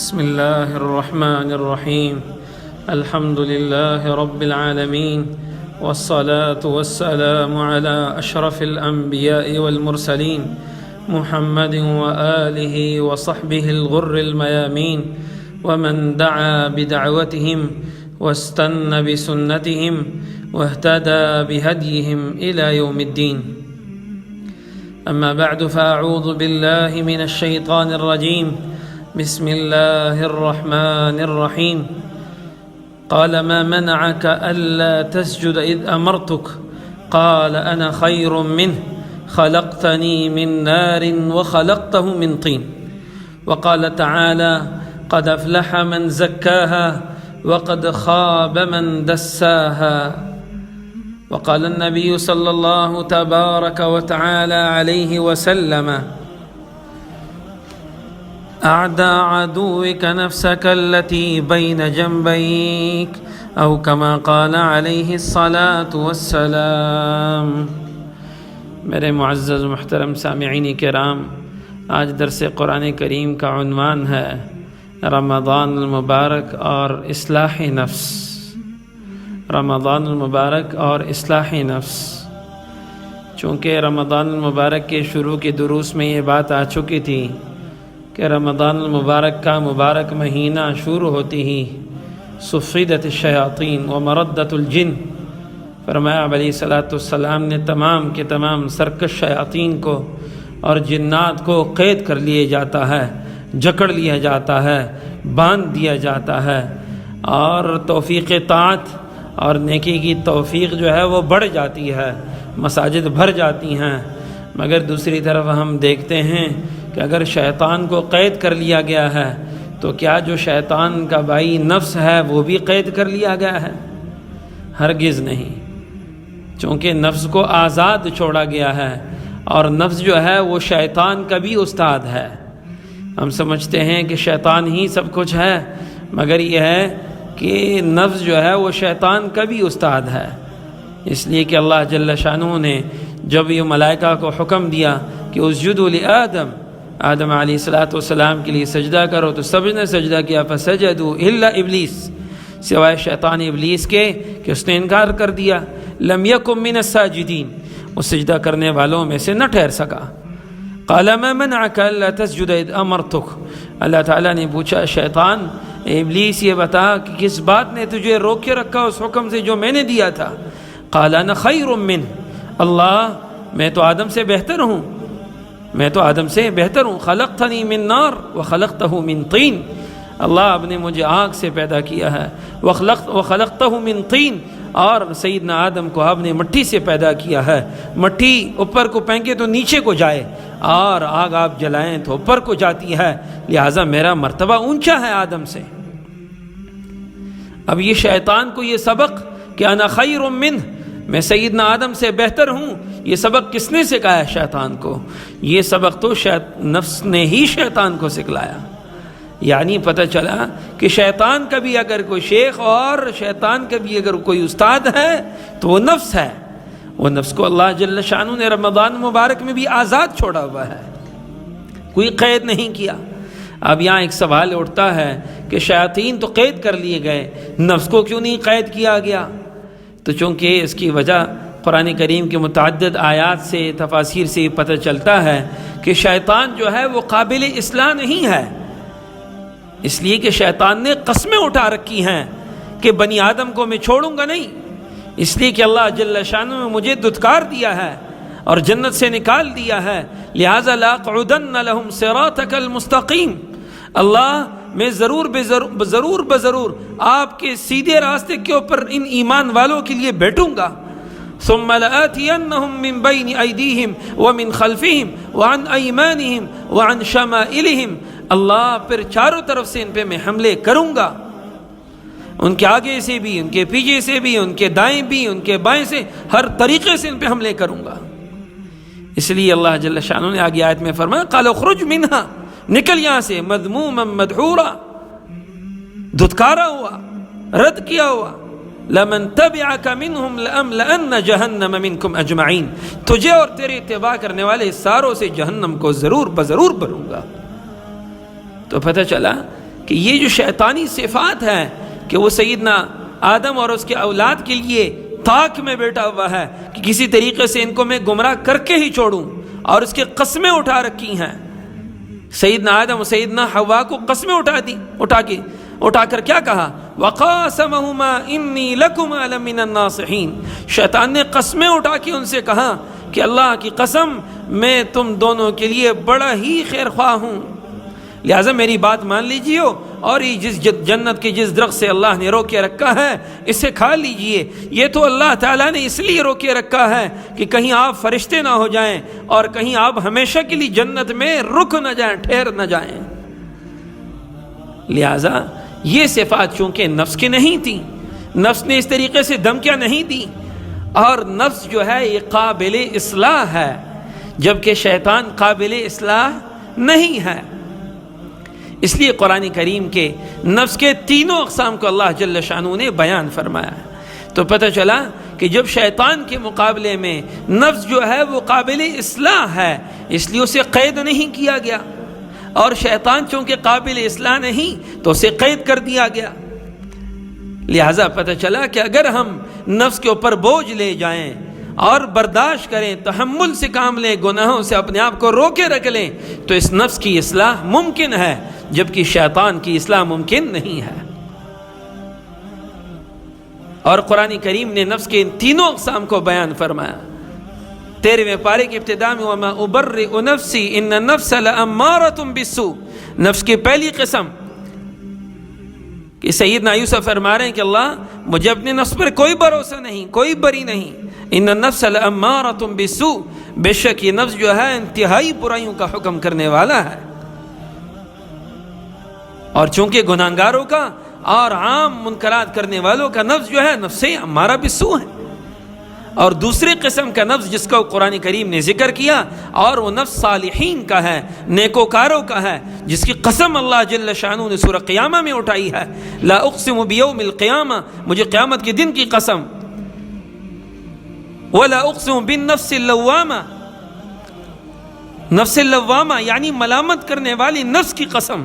بسم الله الرحمن الرحيم. الحمد لله رب العالمين، والصلاة والسلام على أشرف الأنبياء والمرسلين محمد وآله وصحبه الغر الميامين، ومن دعا بدعوتهم واستنى بسنتهم واهتدى بهديهم إلى يوم الدين. أما بعد، فأعوذ بالله من الشيطان الرجيم. بسم الله الرحمن الرحيم. قال ما منعك ألا تسجد إذ أمرتك؟ قال أنا خير منه، خلقتني من نار وخلقته من طين. وقال تعالى قد أفلح من زكاها وقد خاب من دساها. وقال النبي صلى الله تبارك وتعالى عليه وسلم أعدى عدوك نفسك التي بين جنبيك، أو كما قال عليه الصلاة والسلام. میرے معزز محترم سامعین کرام، آج درس قرآن کریم کا عنوان ہے رمضان المبارک اور اصلاح نفس. رمضان المبارک اور اصلاح نفس. چونکہ رمضان المبارک کے شروع کے دروس میں یہ بات آ چکی تھی کہ رمضان المبارک کا مبارک مہینہ شروع ہوتی ہی صفدت الشیاطین و مردت الجن، فرمایا علیہ الصلاۃ والسلام نے تمام کے تمام سرکش شیاطین کو اور جنات کو قید کر لیے جاتا ہے، جکڑ لیا جاتا ہے، باندھ دیا جاتا ہے، اور توفیق طاعت اور نیکی کی توفیق جو ہے وہ بڑھ جاتی ہے، مساجد بھر جاتی ہیں. مگر دوسری طرف ہم دیکھتے ہیں کہ اگر شیطان کو قید کر لیا گیا ہے تو کیا جو شیطان کا بائی نفس ہے وہ بھی قید کر لیا گیا ہے؟ ہرگز نہیں، چونکہ نفس کو آزاد چھوڑا گیا ہے، اور نفس جو ہے وہ شیطان کا بھی استاد ہے. ہم سمجھتے ہیں کہ شیطان ہی سب کچھ ہے، مگر یہ ہے کہ نفس جو ہے وہ شیطان کا بھی استاد ہے. اس لیے کہ اللہ جل شانہ نے جب یہ ملائکہ کو حکم دیا کہ اسجدوا لآدم، آدم علیہ السلام کے لیے سجدہ کرو، تو سب نے سجدہ کیا. فسجدوا الا ابلیس، سوائے شیطان ابلیس کے کہ اس نے انکار کر دیا. لم یکن من الساجدین، وہ سجدہ کرنے والوں میں سے نہ ٹھہر سکا. قال ما منعك الا تسجد اذ امرتك، اللہ تعالیٰ نے پوچھا شیطان ابلیس یہ بتا کہ کس بات نے تجھے روک کے رکھا اس حکم سے جو میں نے دیا تھا. قال انا خیر منہ، اللہ میں تو آدم سے بہتر ہوں، میں تو آدم سے بہتر ہوں. خلقتنی من نار وخلقتہ من طین، اللہ اب نے مجھے آگ سے پیدا کیا ہے. وخلقتہ من طین، اور سیدنا آدم کو آپ نے مٹی سے پیدا کیا ہے. مٹی اوپر کو پھینکے تو نیچے کو جائے، اور آگ آپ جلائیں تو اوپر کو جاتی ہے، لہٰذا میرا مرتبہ اونچا ہے آدم سے. اب یہ شیطان کو یہ سبق کہ انا خیر منہ، میں سیدنا آدم سے بہتر ہوں، یہ سبق کس نے سکھایا ہے شیطان کو؟ یہ سبق تو نفس نے ہی شیطان کو سکھلایا. یعنی پتہ چلا کہ شیطان کا بھی اگر کوئی شیخ اور شیطان کا بھی اگر کوئی استاد ہے تو وہ نفس ہے. وہ نفس کو اللہ جل شانہ نے رمضان مبارک میں بھی آزاد چھوڑا ہوا ہے، کوئی قید نہیں کیا. اب یہاں ایک سوال اٹھتا ہے کہ شیاطین تو قید کر لیے گئے، نفس کو کیوں نہیں قید کیا گیا؟ تو چونکہ اس کی وجہ قرآن کریم کے متعدد آیات سے، تفاسیر سے پتہ چلتا ہے کہ شیطان جو ہے وہ قابل اصلاح نہیں ہے. اس لیے کہ شیطان نے قسمیں اٹھا رکھی ہیں کہ بنی آدم کو میں چھوڑوں گا نہیں، اس لیے کہ اللہ جل شانہ نے مجھے دھتکار دیا ہے اور جنت سے نکال دیا ہے. لہذا لاقعدن لهم صراطک المستقیم، اللہ میں ضرور بضرور آپ کے سیدھے راستے کے اوپر ان ایمان والوں کے لیے بیٹھوں گا. ثم لآتینہم من بین ایدیہم ومن خلفہم وعن ایمانہم وعن شمائلہم، اللہ پھر چاروں طرف سے ان پہ میں حملے کروں گا، ان کے آگے سے بھی، ان کے پیچھے سے بھی، ان کے دائیں بھی، ان کے بائیں سے، ہر طریقے سے ان پہ حملے کروں گا. اس لیے اللہ جل شانہ نے آگے آیت میں فرمایا قال اخرج منہا، نکل یہاں سے، مذموما مدحورا، دھتکارا ہوا، رد کیا ہوا. لمن تبعک منہم لأملأن جہنم منکم اجمعین، تجھے اور تیرے اتباع کرنے والے ساروں سے جہنم کو ضرور بضرور بھروں گا. تو پتہ چلا کہ کہ یہ جو شیطانی صفات ہے کہ وہ سیدنا آدم اور اس کے اولاد کے لیے طاق میں بیٹھا ہوا ہے کہ کسی طریقے سے ان کو میں گمراہ کر کے ہی چھوڑوں، اور اس کے قسمیں اٹھا رکھی ہیں. سیدنا آدم و سیدنا حوا کو قسمیں اٹھا کر کیا کہا؟ وَقَاسَمَهُمَا إِنِّي لَكُمَا لَمِنَ النَّاصِحِينَ. شیطان نے قسمیں اٹھا کے ان سے کہا کہ اللہ کی قسم میں تم دونوں کے لیے بڑا ہی خیر خواہ ہوں، لہٰذا میری بات مان لیجیے اور یہ جس جنت کے جس درخت سے اللہ نے روکے رکھا ہے اسے کھا لیجئے. یہ تو اللہ تعالیٰ نے اس لیے روکے رکھا ہے کہ کہیں آپ فرشتے نہ ہو جائیں اور کہیں آپ ہمیشہ کے لیے جنت میں رک نہ جائیں، ٹھہر نہ جائیں. لہٰذا یہ صفات چونکہ نفس کی نہیں تھی، نفس نے اس طریقے سے دھمکیاں نہیں دی، اور نفس جو ہے یہ قابل اصلاح ہے، جبکہ شیطان قابل اصلاح نہیں ہے. اس لیے قرآن کریم کے نفس کے تینوں اقسام کو اللہ جل شانہ نے بیان فرمایا ہے. تو پتہ چلا کہ جب شیطان کے مقابلے میں نفس جو ہے وہ قابل اصلاح ہے، اس لیے اسے قید نہیں کیا گیا، اور شیطان چونکہ قابل اصلاح نہیں تو اسے قید کر دیا گیا. لہٰذا پتہ چلا کہ اگر ہم نفس کے اوپر بوجھ لے جائیں اور برداشت کریں، تحمل سے کام لیں، گناہوں سے اپنے آپ کو روکے رکھ لیں، تو اس نفس کی اصلاح ممکن ہے، جبکہ شیطان کی اصلاح ممکن نہیں ہے. اور قرآن کریم نے نفس کے ان تینوں اقسام کو بیان فرمایا. 13ویں پارے کی ابتدا میں وَمَا أُبَرِّئُ نَفْسِي إِنَّ النَّفْسَ لَأَمَّارَةٌ بِالسُّوءِ. نفس کی پہلی قسم کہ سیدنا یوسف فرما رہے ہیں کہ اللہ مجھے اپنے نفس پر کوئی بھروسہ نہیں، کوئی بری نہیں. ان النفس لامارۃ بالسوء، بے شک یہ نفس جو ہے انتہائی برائیوں کا حکم کرنے والا ہے. اور چونکہ گناہگاروں کا اور عام منکرات کرنے والوں کا نفس جو ہے نفس امارہ بالسوء ہے. اور دوسری قسم کا نفس جس کا قرآن کریم نے ذکر کیا، اور وہ نفس صالحین کا ہے، نیکوکاروں کا ہے، جس کی قسم اللہ جل شانہ نے سورہ قیامہ میں اٹھائی ہے. لا اقسم بیوم القیامہ، مجھے قیامت کے دن کی قسم. ولا اقسم بالنفس اللوامہ، نفس اللوامہ یعنی ملامت کرنے والی نفس کی قسم.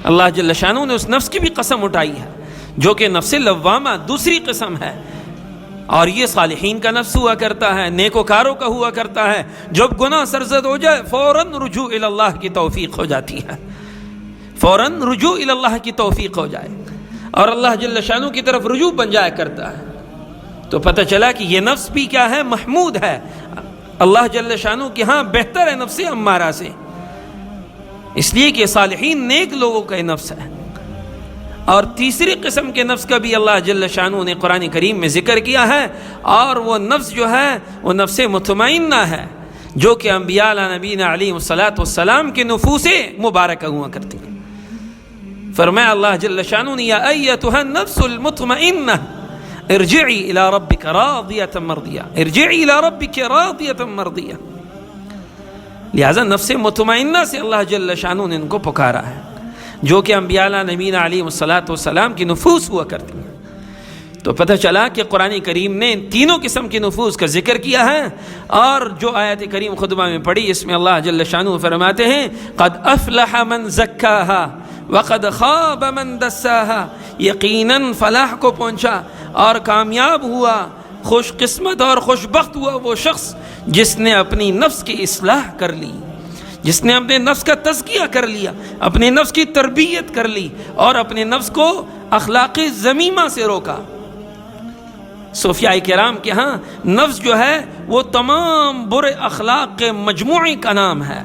اللہ جل شانہ نے اس نفس کی بھی قسم اٹھائی ہے جو کہ نفس لوامہ دوسری قسم ہے. اور یہ صالحین کا نفس ہوا کرتا ہے، نیکوکاروں کا ہوا کرتا ہے. جب گناہ سرزد ہو جائے فوراً رجوع الی اللہ کی توفیق ہو جاتی ہے، فوراً رجوع الی اللہ کی توفیق ہو جائے اور اللہ جل شانہ کی طرف رجوع بن جایا کرتا ہے. تو پتہ چلا کہ یہ نفس بھی کیا ہے؟ محمود ہے. اللہ جل شانہ کے ہاں بہتر ہے نفس امارہ سے، اس لیے کہ صالحین نیک لوگوں کا نفس ہے. اور تیسری قسم کے نفس کا بھی اللہ جل شانہ نے قرآن کریم میں ذکر کیا ہے، اور وہ نفس جو ہے وہ نفس مطمئنہ ہے، جو کہ انبیاء علیہ نبینا علیہ السلام کے نفوس مبارکہ ہوا کرتی ہے. فرمایا اللہ جل شانہ نے یا ایتھا النفس المطمئنہ ارجعی الی ربک راضیۃ مرضیہ، ارجعی الی ربک راضیۃ مرضیہ. لہذا نفس مطمئنہ سے اللہ جل شانہ نے ان کو پکارا ہے، جو کہ انبیاء نبینا علیہ السلام کی نفوس ہوا کرتی ہیں. تو پتہ چلا کہ قرآن کریم نے ان تینوں قسم کی نفوس کا ذکر کیا ہے. اور جو آیت کریم خطبہ میں پڑھی اس میں اللہ جل شانہ فرماتے ہیں قد افلح من زکاہا وقد خواب من دساہا، یقیناً فلاح کو پہنچا اور کامیاب ہوا، خوش قسمت اور خوش بخت ہوا وہ شخص جس نے اپنی نفس کی اصلاح کر لی، جس نے اپنے نفس کا تزکیہ کر لیا، اپنے نفس کی تربیت کر لی اور اپنے نفس کو اخلاق ذمیمہ سے روکا. صوفیاء کرام کے ہاں نفس جو ہے وہ تمام برے اخلاق کے مجموعے کا نام ہے.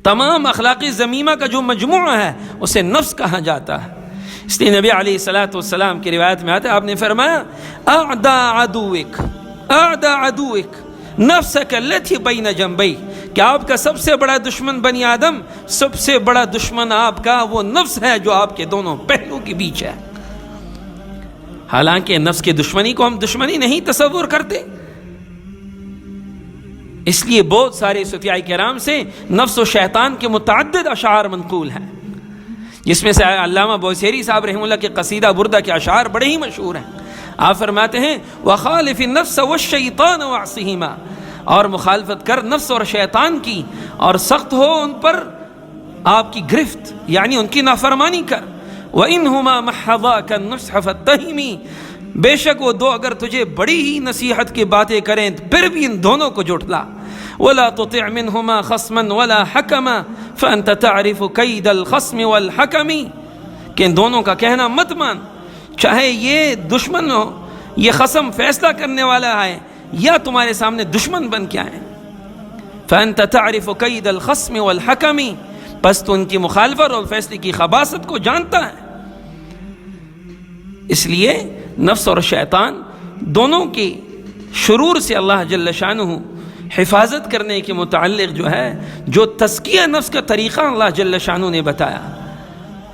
تمام اخلاق ذمیمہ کا جو مجموعہ ہے اسے نفس کہا جاتا ہے. اس لیے نبی علیہ السلام کی روایت میں آتا ہے، آپ نے فرمایا اعدى عدوك نفسك التي بين جنبيك، کہ آپ کا سب سے بڑا دشمن بنی آدم، سب سے بڑا دشمن آپ کا وہ نفس ہے جو آپ کے دونوں پہلو کے بیچ ہے. حالانکہ نفس کی دشمنی کو ہم دشمنی نہیں تصور کرتے. اس لیے بہت سارے صوفیاء کرام سے نفس و شیطان کے متعدد اشعار منقول ہیں، جس میں سے علامہ بوسیری صاحب رحمہ اللہ کے قصیدہ بردہ کے اشعار بڑے ہی مشہور ہیں. آپ فرماتے ہیں وَخَالِفِ النَّفْسَ وَالشَّيْطَانَ وَعْصِهِمَا، اور مخالفت کر نفس اور شیطان کی اور سخت ہو ان پر آپ کی گرفت یعنی ان کی نافرمانی کر. وَإِنْهُمَا مَحَّضَاكَ النُّصْحَ فَاتَّهِمِ، بے شک وہ دو اگر تجھے بڑی ہی نصیحت کی باتیں کریں پھر بھی ان دونوں کو جھٹلا. وَلَا تُطِعْ مِنْهُمَا خَصْمًا وَلَا حَكَمًا فَأَنْتَ تَعْرِفُ كَيْدَ الْخَصْمِ وَالْحَكَمِ، کہ ان دونوں کا کہنا مت مان، چاہے یہ دشمن ہو، یہ خصم فیصلہ کرنے والا ہے یا تمہارے سامنے دشمن بن کے آئے. فَأَنْتَ تَعْرِفُ كَيْدَ الْخَصْمِ وَالْحَكَمِ، بس تو ان کی مخالفت اور فیصلے کی خباثت کو جانتا ہے. اس لیے نفس اور شیطان دونوں کی شرور سے اللہ جل شانہ حفاظت کرنے کے متعلق جو تزکیہ نفس کا طریقہ اللہ جل شانہ نے بتایا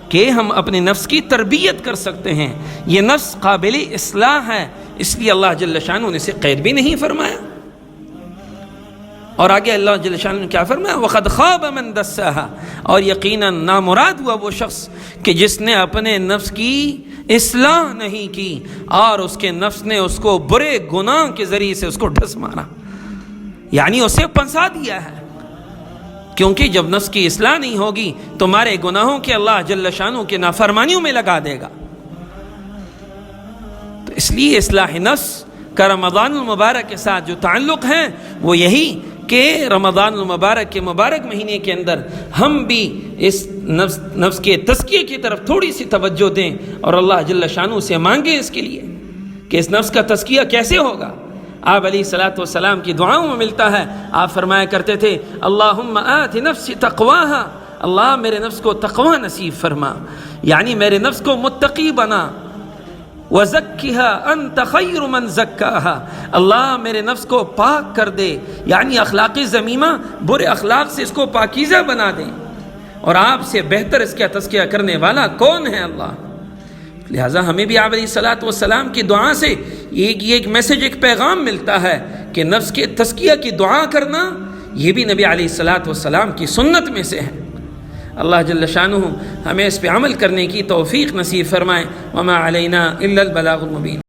کہ ہم اپنے نفس کی تربیت کر سکتے ہیں. یہ نفس قابل اصلاح ہے، اس لیے اللہ جل شانہ نے اسے قید بھی نہیں فرمایا. اور آگے اللہ جل شانہ نے کیا فرمایا؟ وَقَدْ خَابَ مَنْ دَسَّاهَا، اور یقیناً نامراد ہوا وہ شخص کہ جس نے اپنے نفس کی اصلاح نہیں کی اور اس کے نفس نے اس کو برے گناہ کے ذریعے سے اس کو ڈھس مارا، یعنی اسے پھنسا دیا ہے. کیونکہ جب نفس کی اصلاح نہیں ہوگی تمہارے گناہوں کے اللہ جل شانہ کے نافرمانیوں میں لگا دے گا. تو اس لیے اصلاح نفس کا رمضان المبارک کے ساتھ جو تعلق ہے وہ یہی کہ رمضان المبارک کے مبارک مہینے کے اندر ہم بھی اس نفس کے تزکیے کی طرف تھوڑی سی توجہ دیں اور اللہ جل شانہ سے مانگیں اس کے لیے کہ اس نفس کا تزکیہ کیسے ہوگا. آپ علیہ الصلاۃ والسلام کی دعاؤں میں ملتا ہے، آپ فرمایا کرتے تھے اللہم آت نفسی تقواہا، اللہ میرے نفس کو تقوی نصیب فرما، یعنی میرے نفس کو متقی بنا. وَزَكِّهَا أَنْتَ خَيْرُ مَنْ زَكَّاهَا، اللہ میرے نفس کو پاک کر دے، یعنی اخلاقی ذمیمہ برے اخلاق سے اس کو پاکیزہ بنا دے، اور آپ سے بہتر اس کا تزکیہ کرنے والا کون ہے اللہ. لہٰذا ہمیں بھی آپ علیہ الصلاۃ والسلام کی دعا سے ایک میسج، ایک پیغام ملتا ہے کہ نفس کے تزکیہ کی دعا کرنا یہ بھی نبی علیہ الصلاۃ والسلام کی سنت میں سے ہے. اللہ جل شانہ ہمیں اس پہ عمل کرنے کی توفیق نصیب فرمائے. وما علینا الا البلاغ المبین.